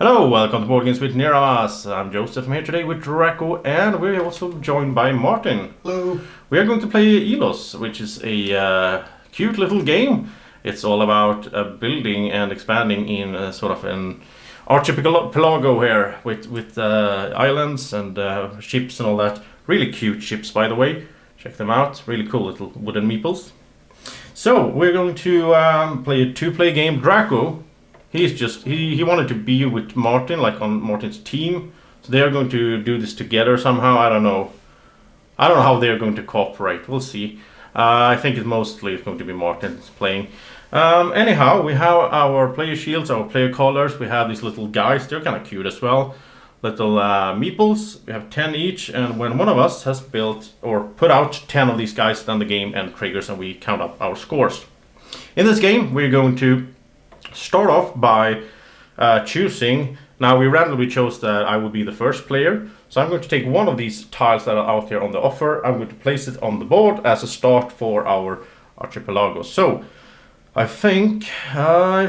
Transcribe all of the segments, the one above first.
Hello, welcome to Board Games with Niramas. I'm Joseph. I'm here today with Drako, and we're also joined by Martin. Hello. We are going to play Ilos, which is a cute little game. It's all about building and expanding in sort of an archipelago here with islands and ships and all that. Really cute ships, by the way. Check them out. Really cool little wooden meeples. So we're going to play a two-play game. Drako. He wanted to be with Martin, like on Martin's team. So they are going to do this together somehow. I don't know how they're going to cooperate. We'll see. I think it's going to be Martin playing. Anyhow, we have our player shields, our player collars. We have these little guys. They're kind of cute as well. Little meeples. We have 10 each. And when one of us has built or put out 10 of these guys, then the game and triggers and we count up our scores. In this game, we're going to start off by choosing. Now we randomly chose that I would be the first player, so I'm going to take one of these tiles that are out there on the offer. I'm going to place it on the board as a start for our archipelago. So I think I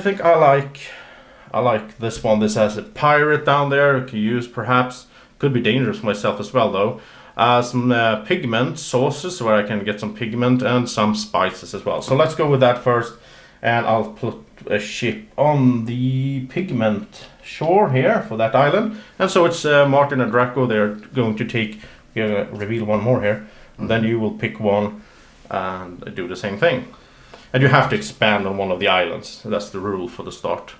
like this one. This has a pirate down there. I can use perhaps. Could be dangerous for myself as well though. Some pigment sauces where I can get some pigment and some spices as well. So let's go with that first, and I'll put a ship on the pigment shore here for that island. And so it's Martin and Drako. They're going to take, we're going to reveal one more here, and then you will pick one and do the same thing. And you have to expand on one of the islands. That's the rule for the start.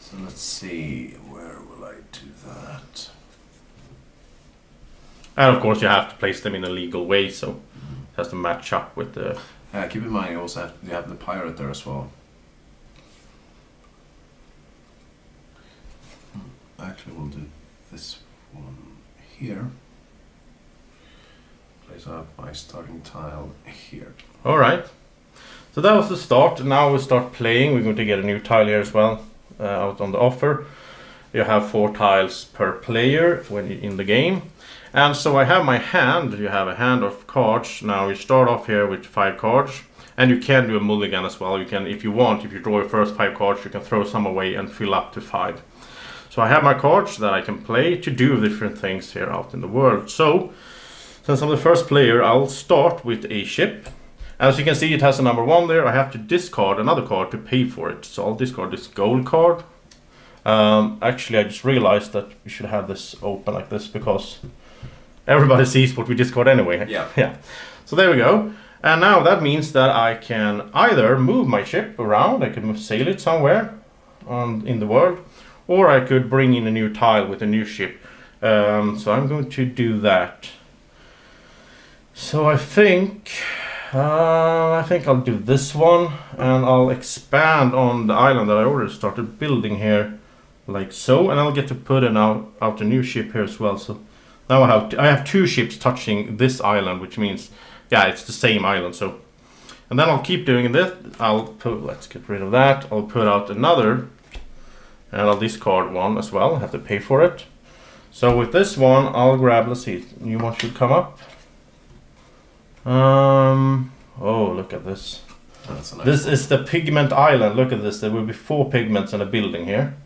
So let's see, where will I do that? And of course you have to place them in a legal way, so it has to match up with the... Keep in mind you have the pirate there as well. Actually, we'll do this one here. Place out my starting tile here. Alright. So that was the start. Now we start playing. We're going to get a new tile here as well, out on the offer. You have 4 tiles per player when you're in the game. And so I have my hand. You have a hand of cards. Now you start off here with 5 cards. And you can do a mulligan as well. You can, if you want, if you draw your first 5 cards, you can throw some away and fill up to 5. So I have my cards that I can play to do different things here out in the world. So, since I'm the first player, I'll start with a ship. As you can see, it has a number 1 there. I have to discard another card to pay for it. So I'll discard this gold card. Actually, I just realized that we should have this open like this because everybody sees what we discard anyway. Yeah. So there we go. And now that means that I can either move my ship around. I could sail it somewhere in the world. Or I could bring in a new tile with a new ship. So I'm going to do that. So I think I'll do this one. And I'll expand on the island that I already started building here. Like so. And I'll get to put out a new ship here as well. So now I have 2 ships touching this island, which means, yeah, it's the same island. So, and then I'll keep doing this. Let's get rid of that. I'll put out another, and I'll discard one as well. I have to pay for it. So with this one, I'll grab. Let's see, new one should come up. Oh, look at this. That's a nice This is the pigment island. Look at this. There will be 4 pigments in a building here.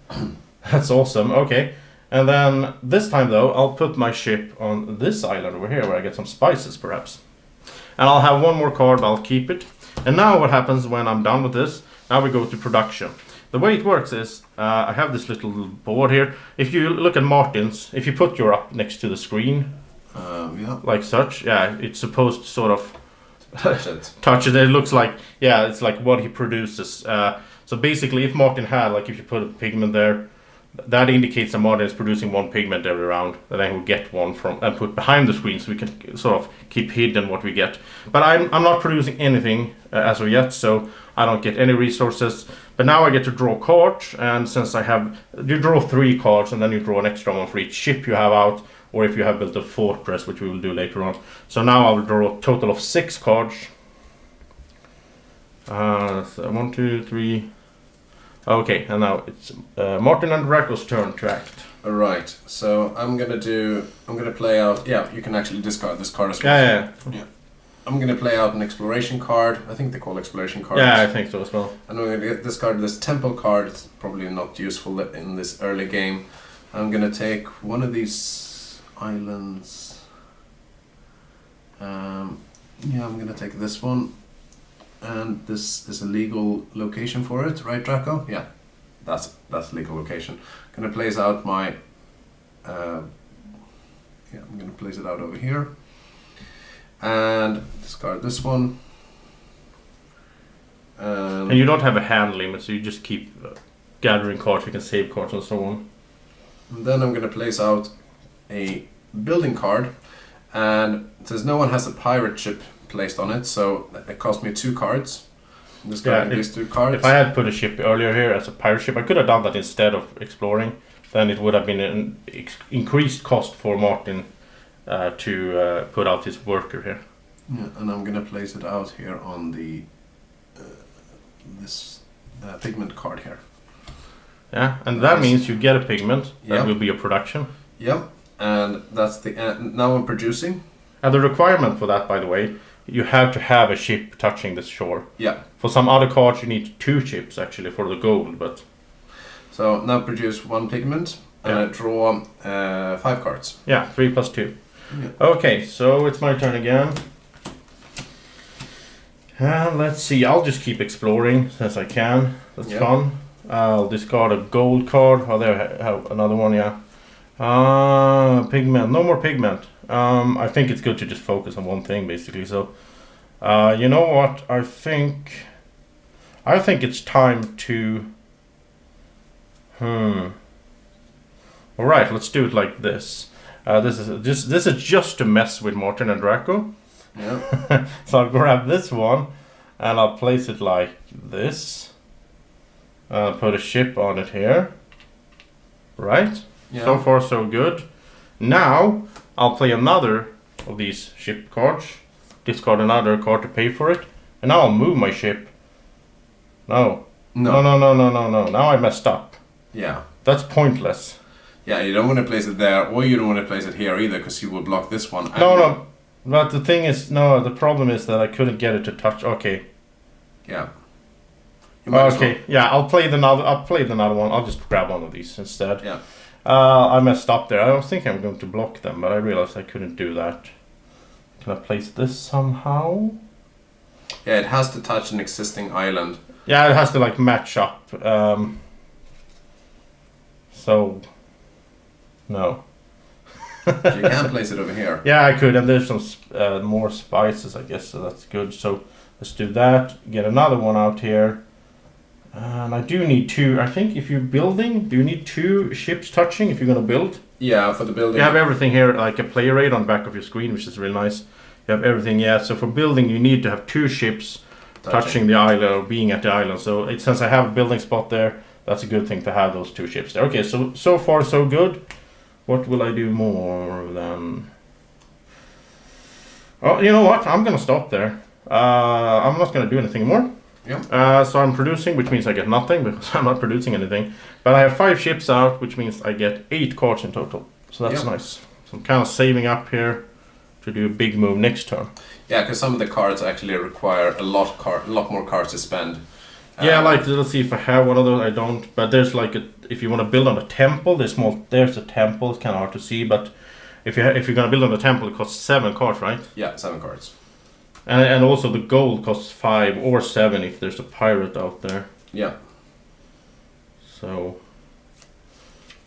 That's awesome. Okay. And then this time though, I'll put my ship on this island over here where I get some spices perhaps. And I'll have 1 more card, I'll keep it. And now what happens when I'm done with this, now we go to production. The way it works is, I have this little board here. If you look at Martin's, if you put your up next to the screen, yeah. like such, yeah, it's supposed to sort of Touch it. touch it. It looks like, yeah, it's like what he produces. So basically if Martin had, like if you put a pigment there, that indicates that Martin is producing 1 pigment every round. Then I will get one from and put behind the screen so we can sort of keep hidden what we get. But I'm not producing anything as of yet, so I don't get any resources. But now I get to draw cards, and since you draw 3 cards and then you draw an extra one for each ship you have out, or if you have built a fortress, which we will do later on. So now I will draw a total of 6 cards. So 1, 2, 3. Okay, and now it's Martin and Drako's turn to act. Alright, so I'm gonna play out. Yeah, you can actually discard this card as well. Yeah. I'm gonna play out an exploration card. I think they call exploration cards. Yeah, I think so as well. And I'm gonna get this card, this temple card. It's probably not useful in this early game. I'm gonna take one of these islands. Yeah, I'm gonna take this one. And this is a legal location for it, right, Drako? Yeah, that's legal location. Gonna place out my. Yeah, I'm gonna place it out over here. And discard this one. And you don't have a hand limit, so you just keep gathering cards. You can save cards and so on. And then I'm going to place out a building card. And since no one has a pirate ship placed on it, so it cost me 2 cards. I'm discarding these 2 cards. If I had put a ship earlier here as a pirate ship, I could have done that instead of exploring. Then it would have been an increased cost for Martin to put out his worker here. Yeah, and I'm gonna place it out here on the this pigment card here. Yeah, and that means you get a pigment that Yep. will be a production. Yep, and that's the now I'm producing. And the requirement for that, by the way, you have to have a ship touching the shore. Yeah. For some other cards, you need 2 ships actually for the gold, but So now produce 1 pigment, and Yeah. I draw 5 cards. yeah, 3 plus 2. Yeah. Okay, so it's my turn again. Let's see, I'll just keep exploring since I can. That's Yep. fun. I'll discard a gold card. Oh, there I have another one, yeah. Pigment, no more pigment. I think it's good to just focus on one thing basically. So, you know what? I think it's time to. All right, let's do it like this. This is just to mess with Martin and Drako. Yeah. So I'll grab this one, and I'll place it like this. Put a ship on it here. Right? Yeah. So far so good. Now I'll play another of these ship cards. Discard another card to pay for it. And now I'll move my ship. No. No. No. Now I messed up. Yeah. That's pointless. Yeah, you don't want to place it there, or you don't want to place it here either, because you will block this one. No. But the thing is, no, the problem is that I couldn't get it to touch. Okay. Yeah. You might as well. Okay. Yeah, I'll play the another one. I'll just grab one of these instead. Yeah. I messed up there. I was thinking I'm going to block them, but I realized I couldn't do that. Can I place this somehow? Yeah, it has to touch an existing island. Yeah, it has to like match up. So, no. You can place it over here. Yeah, I could, and there's some more spices, I guess, so that's good. So let's do that. Get another one out here. And I do need 2. I think if you're building, do you need 2 ships touching if you're going to build? Yeah, for the building. You have everything here, like a player aid on the back of your screen, which is really nice. You have everything, yeah. So for building, you need to have 2 ships touching the island or being at the island. So since I have a building spot there, that's a good thing to have those 2 ships there. Okay, so far so good. What will I do more than? Oh, you know what? I'm gonna stop there. I'm not gonna do anything more. Yeah. So I'm producing, which means I get nothing because I'm not producing anything. But I have 5 ships out, which means I get 8 cards in total. So that's nice. So I'm kind of saving up here to do a big move next turn. Yeah, because some of the cards actually require a lot more cards to spend. Yeah, like let's see if I have one of those. I don't, but there's like if you want to build on a temple, there's a temple. It's kind of hard to see, but if you're gonna build on a temple, it costs 7 cards, right? Yeah, 7 cards. And also the gold costs 5 or 7 if there's a pirate out there. Yeah. So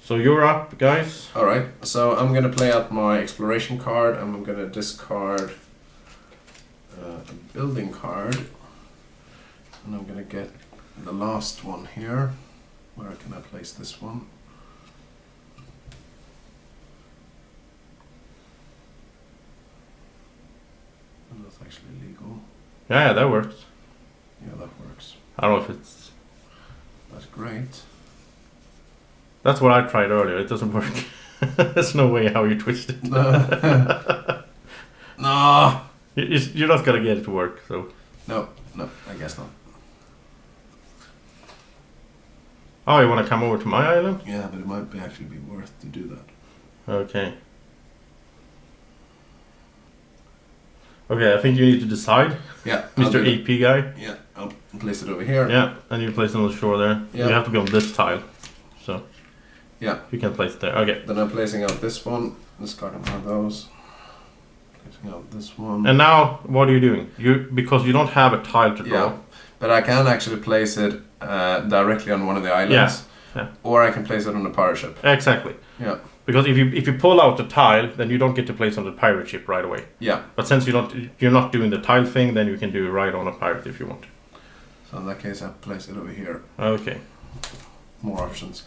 you're up, guys. All right. So I'm gonna play out my exploration card, and I'm gonna discard a building card, and I'm gonna get the last one here. Where can I place this one? And that's actually legal. Yeah, that works. Yeah, that works. I don't know if it's. That's great. That's what I tried earlier. It doesn't work. There's no way how you twist it. No. You're not gonna get it to work. So. No, I guess not. Oh, you want to come over to my island? Yeah, but it might actually be worth to do that. Okay. Okay, I think you need to decide, Yeah. Mr. AP guy. Yeah, I'll place it over here. Yeah, and you place it on the shore there. Yeah. You have to be on this tile. So. Yeah. You can place it there. Okay. Then I'm placing out this one. Discarding one of those. Placing out this one. And now, what are you doing? Because you don't have a tile to draw. Yeah, but I can actually place it directly on one of the islands. Yeah. Or I can place it on the pirate ship. Exactly. Yeah. Because if you pull out the tile, then you don't get to place on the pirate ship right away. Yeah. But since you're not doing the tile thing, then you can do it right on a pirate if you want. So in that case, I place it over here. Okay. More options.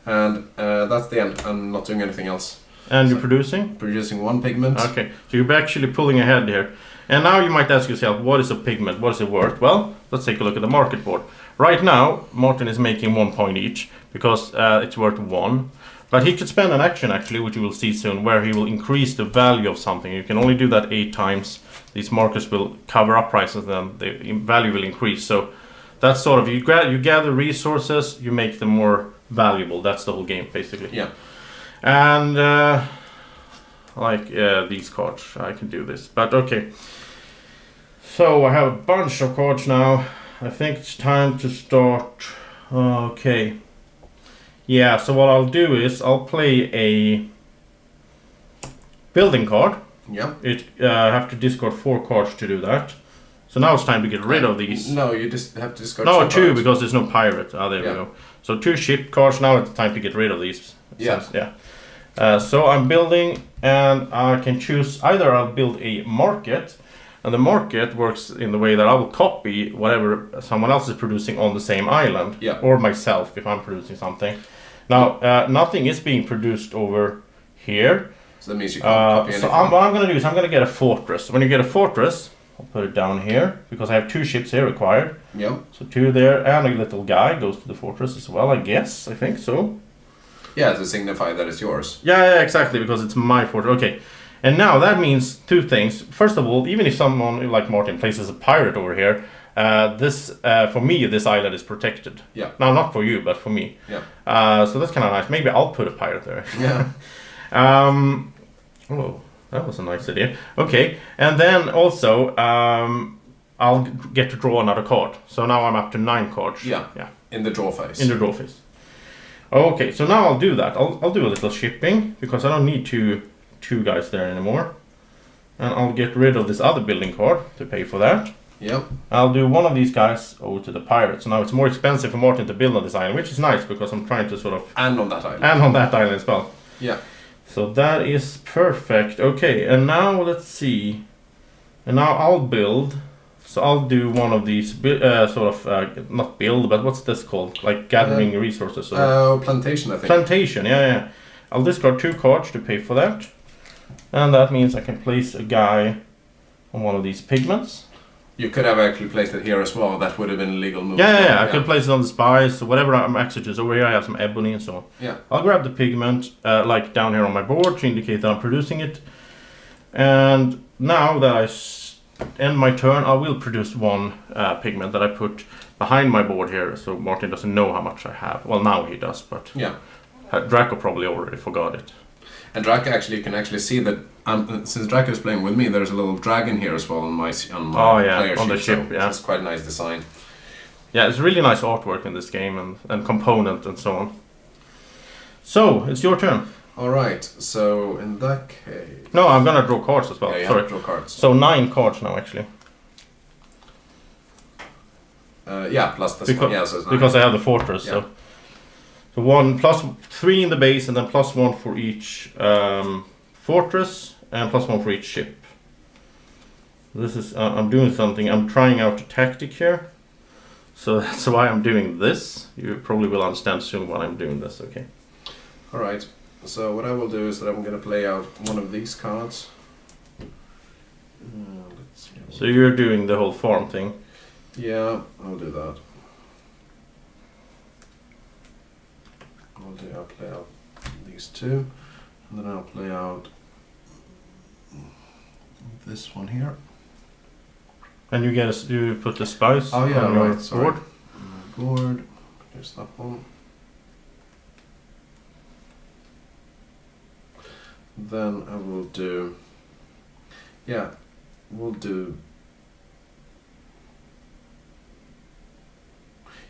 And that's the end. I'm not doing anything else. And you're producing? Producing one pigment. Okay. So you're actually pulling ahead here. And now you might ask yourself, what is a pigment? What is it worth? Well, let's take a look at the market board. Right now, Martin is making 1 point each because it's worth 1. But he could spend an action actually, which you will see soon, where he will increase the value of something. You can only do that 8 times. These markers will cover up prices, then the value will increase. So that's sort of, you gather resources, you make them more valuable. That's the whole game, basically. Yeah. And like these cards, I can do this. But okay. So I have a bunch of cards now. I think it's time to start. Okay. Yeah, so what I'll do is I'll play a building card. Yeah. I have to discard 4 cards to do that. So now it's time to get rid of these. No, you just have to discard No, 2 cards. because there's no pirate. There we go. So 2 ship cards, now it's time to get rid of these. Yeah. So I'm building, and I can choose either I'll build a market, and the market works in the way that I will copy whatever someone else is producing on the same island, or myself if I'm producing something. Now, nothing is being produced over here. So that means you can't copy anything. So what I'm going to do is I'm going to get a fortress. When you get a fortress, I'll put it down here, because I have 2 ships here required. Yeah. So 2 there, and a little guy goes to the fortress as well, I guess. I think so. Yeah, to signify that it's yours. Yeah, exactly, because it's my fortress. Okay. And now that means 2 things. First of all, even if someone like Martin places a pirate over here, for me, this island is protected. Yeah. Now, not for you, but for me. Yeah. So that's kind of nice. Maybe I'll put a pirate there. Yeah. Oh, that was a nice idea. Okay, and then also I'll get to draw another card. So now I'm up to 9 cards. Yeah. Yeah. In the draw phase. In the draw phase. Okay, so now I'll do that. I'll do a little shipping because I don't need two guys there anymore. And I'll get rid of this other building card to pay for that. Yep. I'll do one of these guys over to the pirate. So now it's more expensive for Martin to build on this island, which is nice because I'm trying to sort of... And on that island. And on that island as well. Yeah. So that is perfect. Okay, and now let's see. And now I'll build. So I'll do one of these, not build, but what's this called? Like gathering resources. Plantation, I think. Plantation, yeah. I'll discard 2 cards to pay for that. And that means I can place a guy on one of these pigments. You could have actually placed it here as well. That would have been a legal move. Yeah. I could place it on the spice, so whatever I'm actually just over here. I have some ebony and so on. Yeah. I'll grab the pigment, like down here on my board to indicate that I'm producing it. And now that I end my turn, I will produce 1 pigment that I put behind my board here, so Martin doesn't know how much I have. Well, now he does, but yeah, Drako probably already forgot it. And Drako actually, you can actually see that since Drako is playing with me, there's a little dragon here as well on my player on the sheet, ship. so it's quite a nice design. Yeah, it's really nice artwork in this game and component and so on. So it's your turn. All right. So in that case, no, I'm gonna draw cards as well. Yeah, you Sorry, have to draw cards. So 9 cards now actually. Yeah, plus this one. Yeah, so it's 9. Because I have the fortress. Yeah. So 1 plus 3 in the base, and then plus 1 for each fortress, and plus 1 for each ship. This is I'm doing something. I'm trying out a tactic here. So that's why I'm doing this. You probably will understand soon why I'm doing this. Okay. All right. So what I will do is that I'm going to play out one of these cards. Let's see. So you're doing the whole farm thing. Yeah, I'll do that. I'll play out these 2, and then I'll play out this one here. And you put the spice on your board. Board. There's that one. Then I will do. Yeah, we'll do.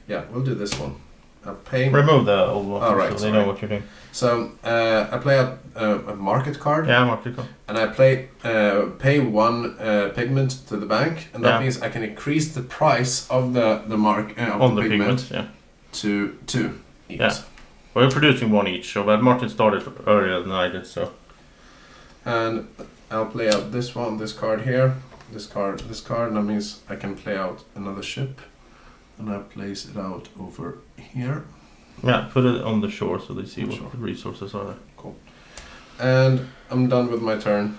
Yeah, we'll do this one. I'll pay. Remove the old one, Oh, right, so they sorry. know what you're doing. So I play a market card. Yeah, market card. And I pay one pigment to the bank, and that means I can increase the price of the pigment yeah. to 2 each. Yeah. We're producing one each, so but Martin started earlier than I did, so. And I'll play out this one, this card here, this card, and that means I can play out another ship, and I place it out over here. Yeah, put it on the shore so they see what Sure. the resources are there. Cool. And I'm done with my turn.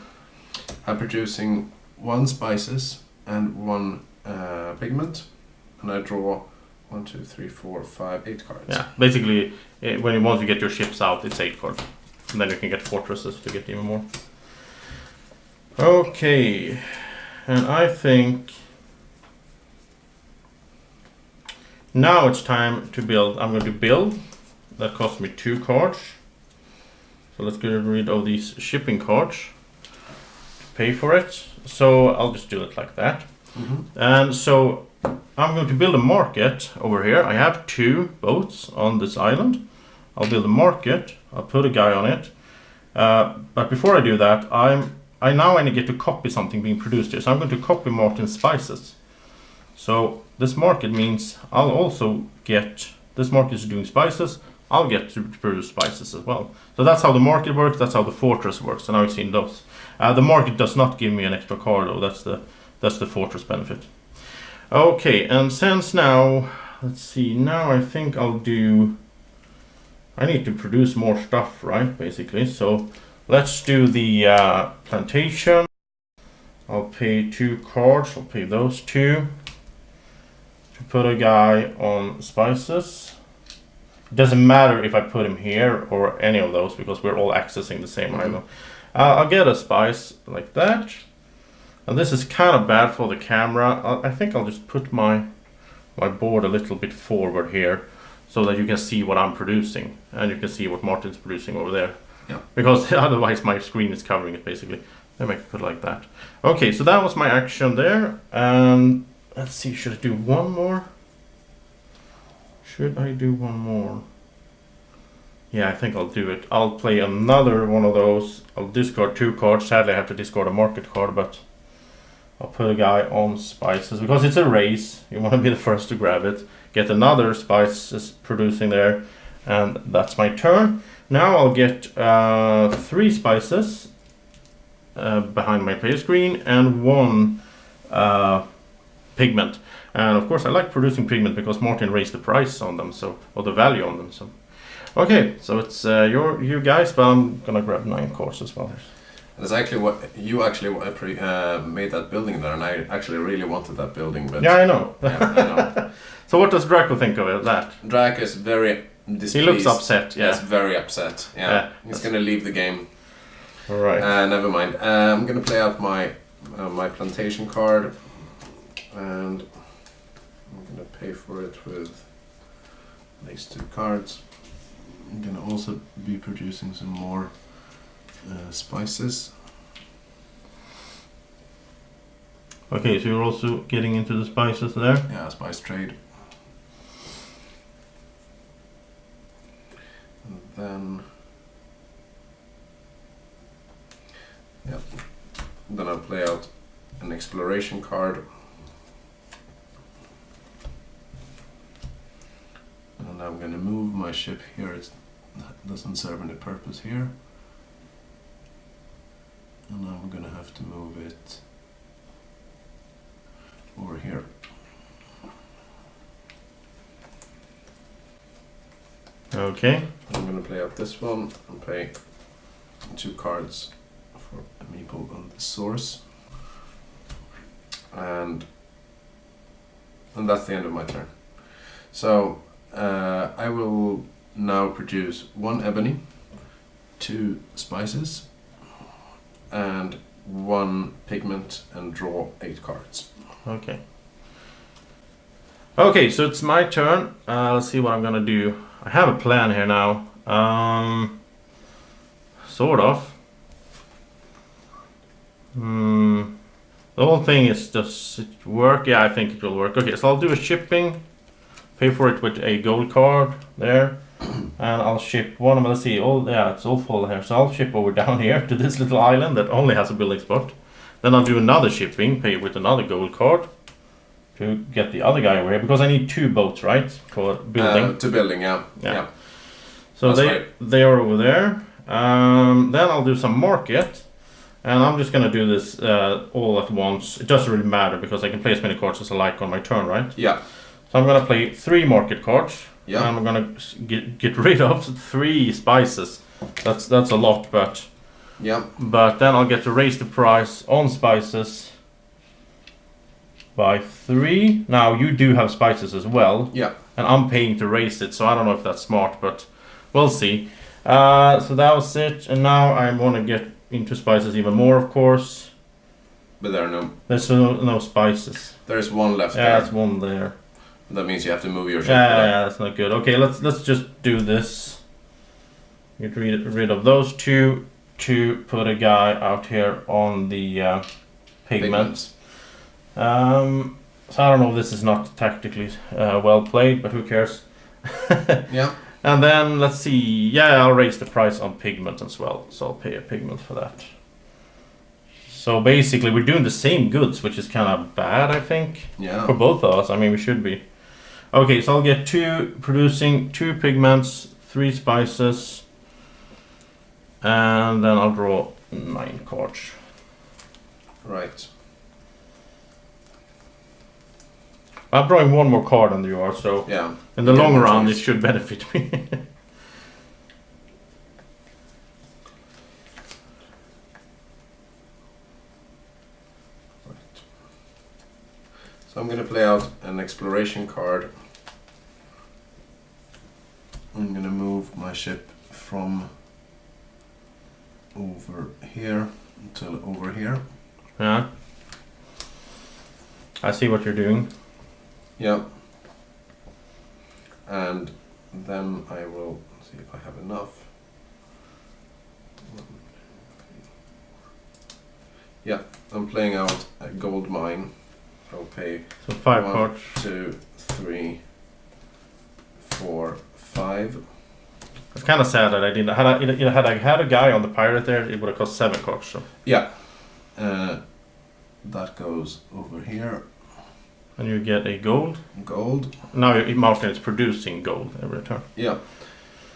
I'm producing 1 spices and 1 pigment, and I draw 1, 2, 3, 4, 5, 8 cards. Yeah, basically, once you get your ships out, it's 8 cards. And then you can get fortresses to get even more. Okay, and I think now it's time to build. I'm going to build. That cost me 2 cards. So let's get rid of these shipping cards. Pay for it. So I'll just do it like that. Mm-hmm. And so I'm going to build a market over here. I have 2 boats on this island. I'll build a market. I'll put a guy on it. But before I do that, I now only get to copy something being produced here. So I'm going to copy Martin's spices. So this market means I'll also get, this market is doing spices, I'll get to produce spices as well. So that's how the market works, that's how the fortress works, and I've seen those. The market does not give me an extra card though, that's the fortress benefit. Okay, and since now, let's see, now I think I need to produce more stuff, right, basically. So let's do the plantation. I'll pay 2 cards, I'll pay those 2. To put a guy on spices. It doesn't matter if I put him here or any of those because we're all accessing the same island. I'll get a spice like that. And this is kind of bad for the camera. I think I'll just put my board a little bit forward here so that you can see what I'm producing. And you can see what Martin's producing over there. Yeah. Because otherwise my screen is covering it basically. Let me put it like that. Okay, so that was my action there. And let's see, should I do one more? Should I do one more? Yeah, I think I'll do it. I'll play another one of those. I'll discard 2 cards. Sadly, I have to discard a market card, but I'll put a guy on spices because it's a race. You want to be the first to grab it. Get another spices producing there, and that's my turn. Now I'll get 3 spices behind my player screen and 1 pigment. And of course I like producing pigment because Martin raised the price on them, or the value on them. So okay, so it's you guys, but I'm gonna grab 9 cards as well. That's actually what you made that building there, and I actually really wanted that building. But yeah, I know. Yeah, I know. So what does Drako think of that? Drako is very displeased. He looks upset. Yeah, he's very upset. Yeah, he's gonna leave the game. All right. Never mind. I'm gonna play out my plantation card, and I'm gonna pay for it with these 2 cards. I'm gonna also be producing some more spices. Okay, so you're also getting into the spices there? Yeah, spice trade. And then, yeah, then I'll play out an exploration card. And I'm gonna move my ship here. It doesn't serve any purpose here. And I'm gonna have to move it over here. Okay. I'm gonna play out this one and pay 2 cards for a meeple on the source. And that's the end of my turn. So I will now produce 1 ebony, 2 spices, and 1 pigment, and draw 8 cards. Okay. Okay, so it's my turn. Let's see what I'm gonna do. I have a plan here now. Sort of. The whole thing is, does it work? Yeah, I think it will work. Okay, so I'll do a shipping. Pay for it with a gold card there. And I'll ship one of them. Let's see, it's all full here. So I'll ship over down here to this little island that only has a building spot. Then I'll do another shipping, pay with another gold card to get the other guy over here, because I need 2 boats, right? For building. To building, yeah. So they are over there. Then I'll do some market. And I'm just gonna do this all at once. It doesn't really matter because I can play as many cards as I like on my turn, right? Yeah. So I'm gonna play 3 market cards. Yeah. And I'm gonna get rid of 3 spices. That's a lot, but yeah. But then I'll get to raise the price on spices by 3. Now you do have spices as well. Yeah. And I'm paying to raise it, so I don't know if that's smart, but we'll see. So that was it, and now I want to get into spices even more, of course. But there's no spices. There's 1 left there. Yeah, that's 1 there. That means you have to move your ship. Yeah, that's not good. Okay, let's just do this. Get rid of those 2 to put a guy out here on the pigments. So I don't know if this is not tactically well played, but who cares? Yeah. And then let's see. Yeah, I'll raise the price on pigment as well, so I'll pay a pigment for that. So basically, we're doing the same goods, which is kind of bad, I think. Yeah. For both of us. I mean, we should be. Okay, so I'll get producing 2 pigments, 3 spices, and then I'll draw 9 cards. Right. I'm drawing 1 more card than you are, so yeah. In the long run, it should benefit me. So I'm going to play out an exploration card. I'm going to move my ship from over here until over here. Yeah. I see what you're doing. Yeah. And then I will see if I have enough. Yeah, I'm playing out a gold mine. I'll pay so 5 1, cards. 2, 3, 4, 5. It's kind of sad that I didn't. Had I had a guy on the pirate there, it would have cost 7 cards. So. Yeah. That goes over here. And you get a gold. Gold. Now Martin is producing gold every turn. Yeah.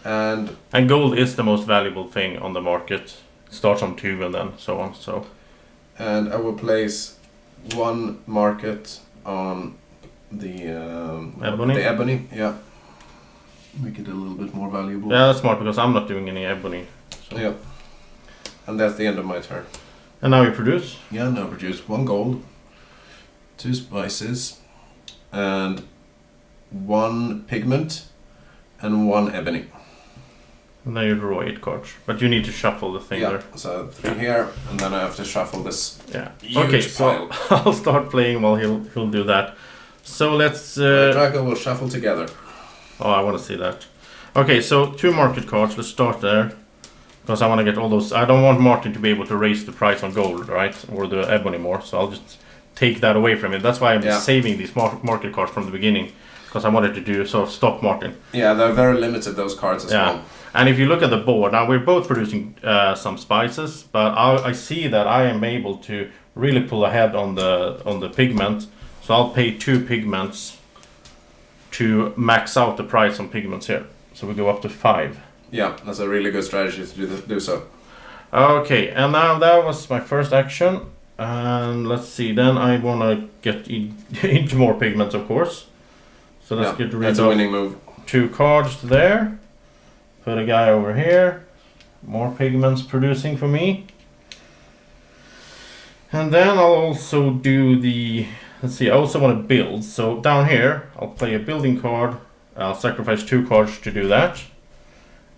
And gold is the most valuable thing on the market. It starts on 2 and then so on. So. And I will place 1 market on the ebony. The ebony, yeah. Make it a little bit more valuable. Yeah, that's smart because I'm not doing any ebony. So. Yeah. And that's the end of my turn. And now you produce? Yeah, now produce 1 gold, 2 spices, and 1 pigment, and 1 ebony. And then you draw 8 cards. But you need to shuffle the thing there. So 3 here, and then I have to shuffle this. Yeah. Huge okay, pile. so I'll start playing while he'll do that. So let's. Drako will shuffle together. Oh, I want to see that. Okay, so 2 market cards. Let's start there. Because I want to get all those. I don't want Martin to be able to raise the price on gold, right? Or the ebony more. So I'll just take that away from him. That's why I'm saving these market cards from the beginning. Because I wanted to do sort of stop Martin. Yeah, they're very limited, those cards as well. And if you look at the board, now we're both producing some spices, but I see that I am able to really pull ahead on the pigment. So I'll pay 2 pigments to max out the price on pigments here. So we go up to 5. Yeah, that's a really good strategy to do so. Okay, and now that was my first action. And let's see, then I want to get into more pigments, of course. So let's get rid of winning move. 2 cards there. Put a guy over here. More pigments producing for me. And then I'll also do the... Let's see, I also want to build. So down here, I'll play a building card. I'll sacrifice 2 cards to do that.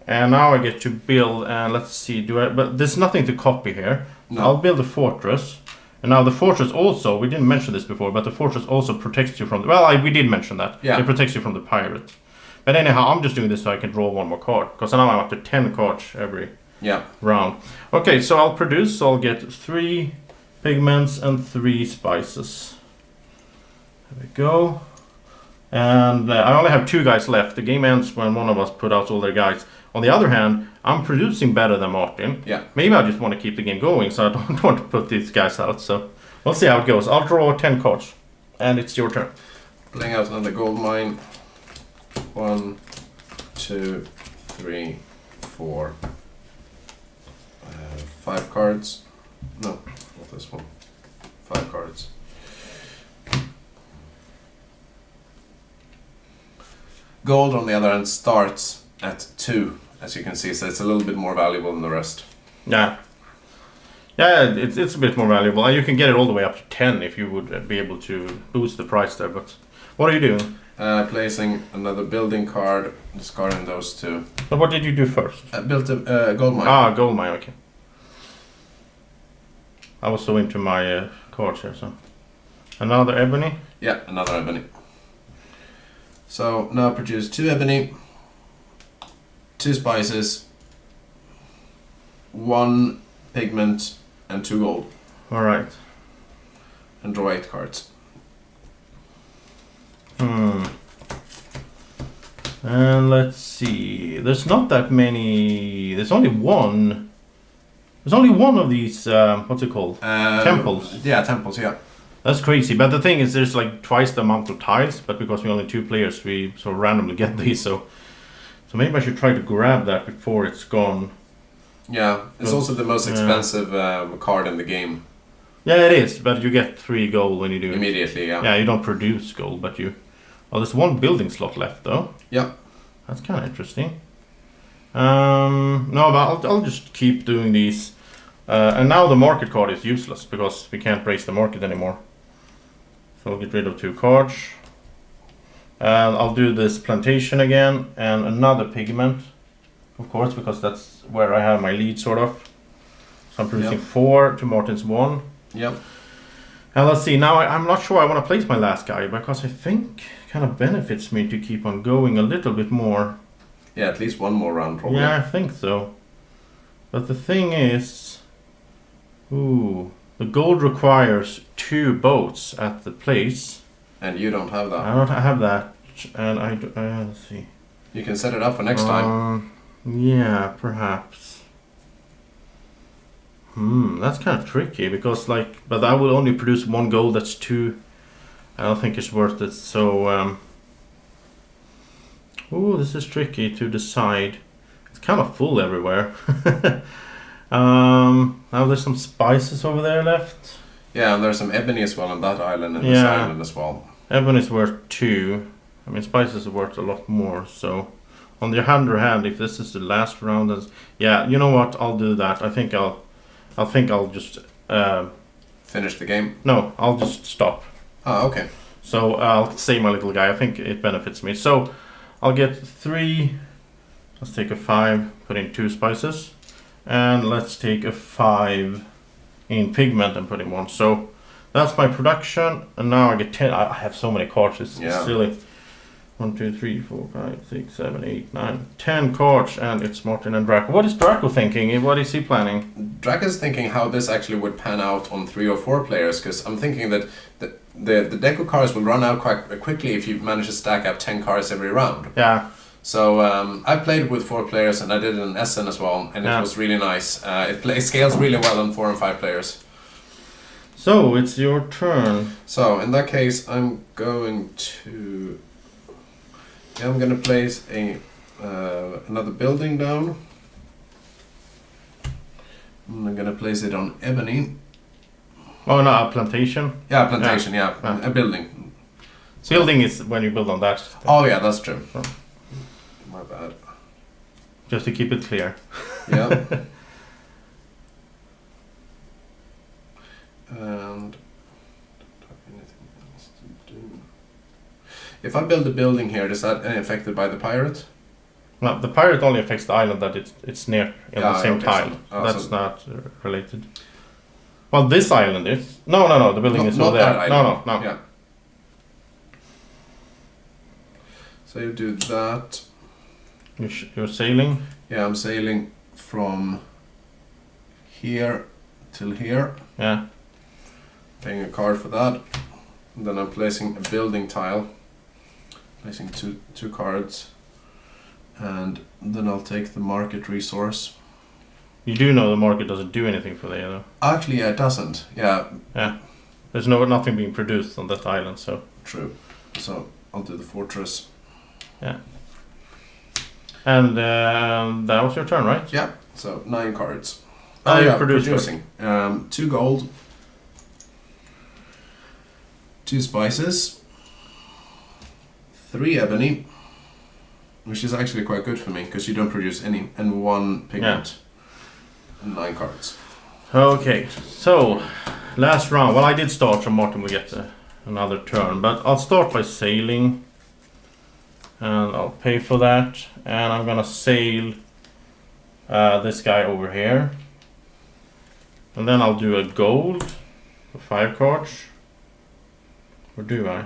And now I get to build, and let's see, but there's nothing to copy here. No. I'll build a fortress. And now the fortress also, we didn't mention this before, but the fortress also protects you from, we did mention that. Yeah. It protects you from the pirate. But anyhow, I'm just doing this so I can draw 1 more card. Because now I'm up to 10 cards every round. Okay, so I'll produce, so I'll get 3 pigments and 3 spices. There we go. And I only have 2 guys left. The game ends when one of us put out all their guys. On the other hand, I'm producing better than Martin. Yeah. Maybe I just want to keep the game going, so I don't want to put these guys out. So we'll see how it goes. I'll draw 10 cards, and it's your turn. Playing out another gold mine. 1, 2, 3, 4, 5 cards. No, not this one. 5 cards. Gold, on the other hand, starts at 2, as you can see, so it's a little bit more valuable than the rest. Yeah. Yeah, it's a bit more valuable. You can get it all the way up to 10 if you would be able to boost the price there, but what are you doing? Placing another building card, discarding those 2. So what did you do first? I built a gold mine. Ah, gold mine, okay. I was so into my cards here, so. Another ebony? Yeah, another ebony. So now produce 2 ebony, 2 spices, 1 pigment, and 2 gold. Alright. And draw 8 cards. And let's see. There's not that many. There's only one. There's only one of these. What's it called? Temples. Yeah, temples. Yeah. That's crazy. But the thing is, there's like twice the amount of tiles. But because we're only 2 players, we sort of randomly get these. So maybe I should try to grab that before it's gone. Yeah, it's also the most expensive card in the game. Yeah, it is. But you get 3 gold when you do it. Immediately. Yeah. Yeah, you don't produce gold, but you. Oh, there's 1 building slot left though. Yeah. That's kind of interesting. No, but I'll just keep doing these. And now the market card is useless because we can't raise the market anymore. So I'll get rid of 2 cards. And I'll do this plantation again and another pigment. Of course, because that's where I have my lead sort of. So I'm producing 4 to Martin's 1. Yep. And let's see, now I'm not sure I want to place my last guy because I think it kind of benefits me to keep on going a little bit more. Yeah, at least 1 more round probably. Yeah, I think so. But the thing is, the gold requires 2 boats at the place. And you don't have that. I don't have that, and let's see. You can set it up for next time. Yeah, perhaps. That's kind of tricky because but I will only produce 1 gold. That's 2. I don't think it's worth it. So, this is tricky to decide. It's kind of full everywhere. Now there's some spices over there left. Yeah, and there's some ebony as well on that island and this island as well. Ebony is worth 2. I mean, spices are worth a lot more. So, on the other hand, if this is the last round, yeah, you know what? I'll do that. I think I'll just finish the game. No, I'll just stop. Ah, okay. So I'll save my little guy. I think it benefits me. So I'll get 3. Let's take a 5. Put in 2 spices, and let's take a 5 in pigment and put in 1. So that's my production, and now I get 10. I have so many cards. It's silly. 1, 2, 3, 4, 5, 6, 7, 8, 9, 10 cards, and it's Martin and Drako. What is Drako thinking? What is he planning? Drako's thinking how this actually would pan out on 3 or 4 players, because I'm thinking that the deco cards will run out quite quickly if you manage to stack up 10 cards every round. Yeah. So I played with 4 players, and I did it in Essen as well, and it was really nice. It scales really well on 4 and 5 players. So it's your turn. So in that case, I'm going to place another building down. And I'm gonna place it on ebony. Oh no, a plantation? Yeah, plantation, a building. Building is when you build on that. Oh yeah, that's true. Oh. My bad. Just to keep it clear. Yeah. And don't have anything else to do. If I build a building here, is that affected by the pirate? No, the pirate only affects the island that it's near in the same tile. So, that's not related. Well, this island is. No. The building is over there. No. Yeah. So you do that. You're sailing? Yeah, I'm sailing from here till here. Yeah. Paying a card for that. And then I'm placing a building tile. Placing two cards. And then I'll take the market resource. You do know the market doesn't do anything for there, though. Actually, yeah, it doesn't. Yeah. Yeah. There's nothing being produced on that island, so. True. So I'll do the fortress. Yeah. And that was your turn, right? Yeah. So 9 cards. You're producing. 2 gold. 2 spices. 3 ebony. Which is actually quite good for me because you don't produce any. And 1 pigment. Yeah. And 9 cards. Okay. So last round. Well, I did start, so Martin will get another turn. But I'll start by sailing. And I'll pay for that. And I'm gonna sail this guy over here. And then I'll do a gold for 5 cards. Or do I?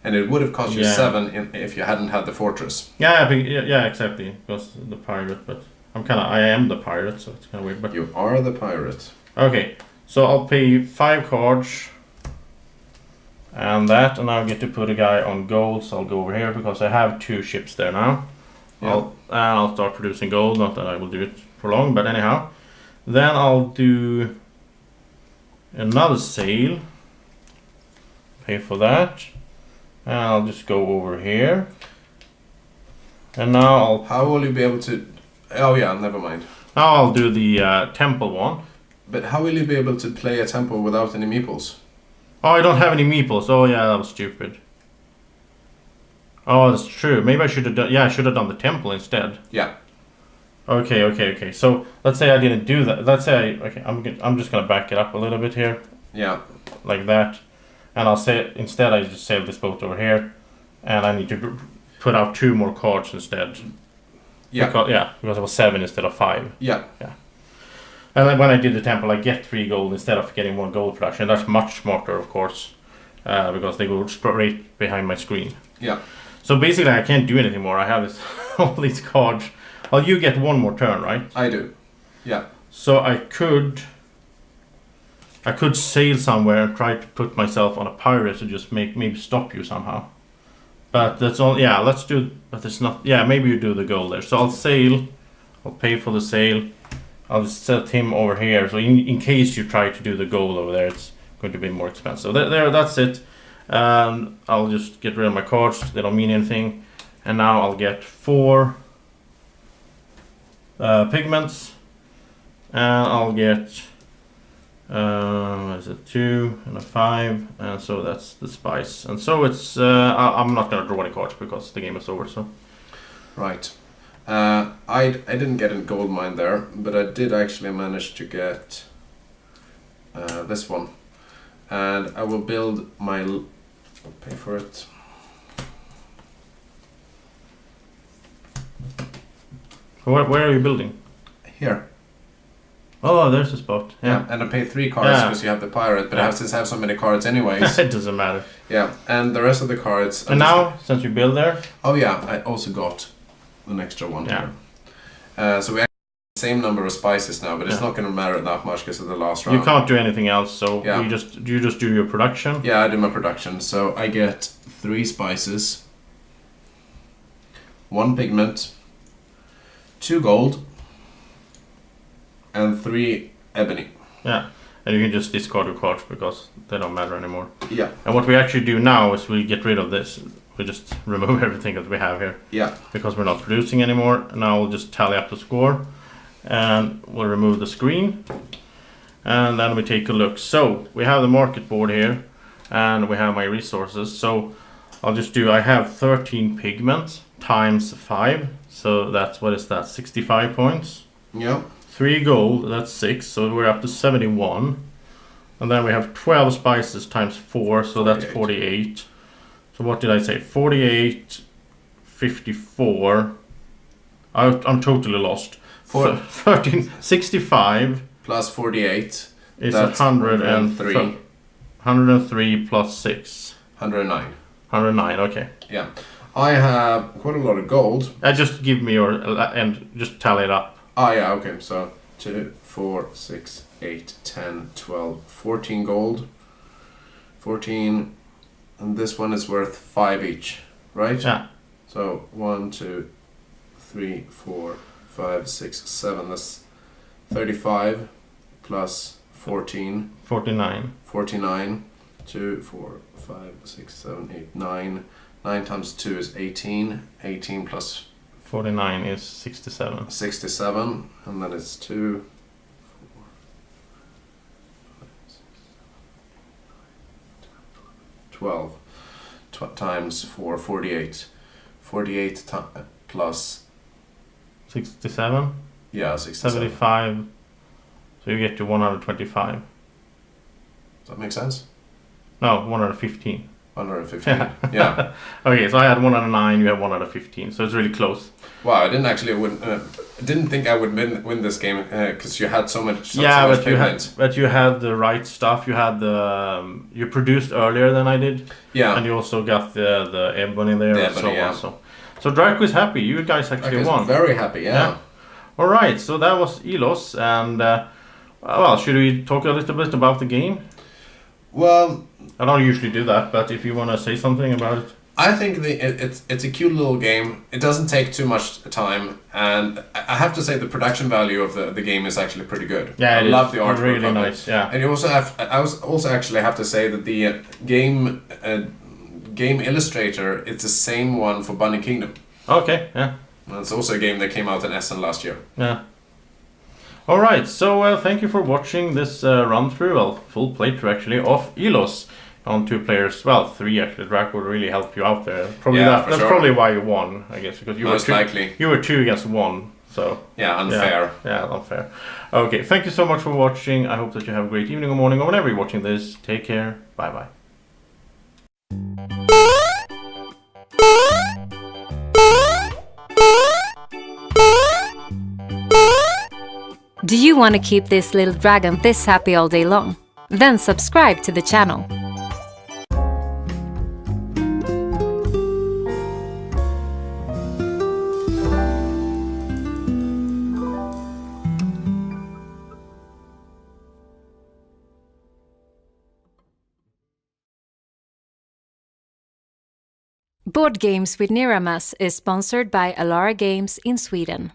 And it would have cost you 7 if you hadn't had the fortress. Yeah, exactly. Because the pirate, but I am the pirate, so it's kind of weird. But you are the pirate. Okay, so I'll pay 5 cards. And I'll get to put a guy on gold, so I'll go over here because I have 2 ships there now. Yeah. I'll start producing gold, not that I will do it for long, but anyhow. Then I'll do another sail. Pay for that. And I'll just go over here. And now How will you be able to... Oh yeah, never mind. Now I'll do the temple one. But how will you be able to play a temple without any meeples? Oh, I don't have any meeples. Oh yeah, that was stupid. Oh, that's true. Maybe I should have done... Yeah, I should have done the temple instead. Yeah. Okay. So let's say I didn't do that. Let's say I'm just gonna back it up a little bit here. Yeah. Like that. And I'll say instead I just sail this boat over here, and I need to put out 2 more cards instead. Yeah. Because it was 7 instead of 5. Yeah. And then when I did the temple, I get 3 gold instead of getting 1 gold production. That's much smarter, of course, because they go straight behind my screen. Yeah. So basically, I can't do anything more. I have all these cards. Oh, you get 1 more turn, right? I do. Yeah. So I could sail somewhere and try to put myself on a pirate to just maybe stop you somehow. But that's all. Yeah, let's do. But it's not. Yeah, maybe you do the goal there. So I'll sail. I'll pay for the sail. I'll just set him over here. So in case you try to do the goal over there, it's going to be more expensive. There. That's it. I'll just get rid of my cards. They don't mean anything. And now I'll get 4 pigments. And I'll get. What is it? 2 and a 5, and so that's the spice. And so it's I'm not gonna draw any cards because the game is over. So right, I didn't get a gold mine there, but I did actually manage to get this one, and I will build my. I'll pay for it. Where are you building? Here. Oh, there's a spot. Yeah. And I pay 3 cards because you have the pirate, but I have so many cards anyways. It doesn't matter. Yeah, and the rest of the cards... And now, since you build there... Oh yeah, I also got an extra one here. So we have the same number of spices now, but it's not going to matter that much because of the last round. You can't do anything else, so you just do your production? Yeah, I do my production. So I get 3 spices, 1 pigment, 2 gold, and 3 ebony. Yeah, and you can just discard your cards because they don't matter anymore. Yeah. And what we actually do now is we get rid of this. We just remove everything that we have here. Yeah. Because we're not producing anymore. Now we'll just tally up the score. And we'll remove the screen. And then we take a look. So, we have the market board here. And we have my resources. So, I'll just do, I have 13 pigments times 5. So, that's, what is that, 65 points? Yeah. 3 gold, that's 6, so we're up to 71. And then we have 12 spices times 4, so that's 48. So what did I say? 48, 54. I'm totally lost. 13, 65. Plus 48. Is 103. 103 plus 6. 109. 109, okay. Yeah. I have quite a lot of gold. Just give me your, and just tally it up. Ah, yeah, okay. So 2, 4, 6, 8, 10, 12, 14 gold. 14, and this one is worth 5 each, right? Yeah. So 1, 2, 3, 4, 5, 6, 7. That's 35 plus 14. 49. 49. 2, 4, 5, 6, 7, 8, 9. 9 times 2 is 18. 18 plus 49 is 67. 67, and then it's 2, 4, 5, 6, 7, 12 times 4, 48. 48 plus 67. yeah, 67. 75. So you get to 125. Does that make sense? No, 115. 115. Yeah. Okay, so I had 109, you had 115, so it's really close. Wow, I didn't actually didn't think I would win this game because you had so much. So Yeah, much but you had the right stuff. You had you produced earlier than I did. Yeah. And you also got the ebony there. The and ebony, yeah. So Drako is happy. You guys actually won. Very happy. Yeah. All right. So that was Ilos, and well, should we talk a little bit about the game? Well, I don't usually do that, but if you want to say something about it. I think it's a cute little game. It doesn't take too much time, and I have to say the production value of the game is actually pretty good. Yeah, I love the artwork. Really of nice. it. Yeah. And you also also actually have to say that the game illustrator, it's the same one for Bunny Kingdom. Okay. Yeah. And it's also a game that came out in Essen last year. Yeah. All right. So thank you for watching this run through, well, full playthrough actually of Ilos. On 2 players, well, 3 actually. Drako would really help you out there. Probably that's sure. Probably why you won, I guess, because you Most were likely. You were 2 against 1, so yeah, unfair. Yeah, unfair. Okay, thank you so much for watching. I hope that you have a great evening or morning or whenever you're watching this. Take care. Bye bye. Do you want to keep this little dragon this happy all day long? Then subscribe to the channel. Board Games with Niramas is sponsored by Alara Games in Sweden.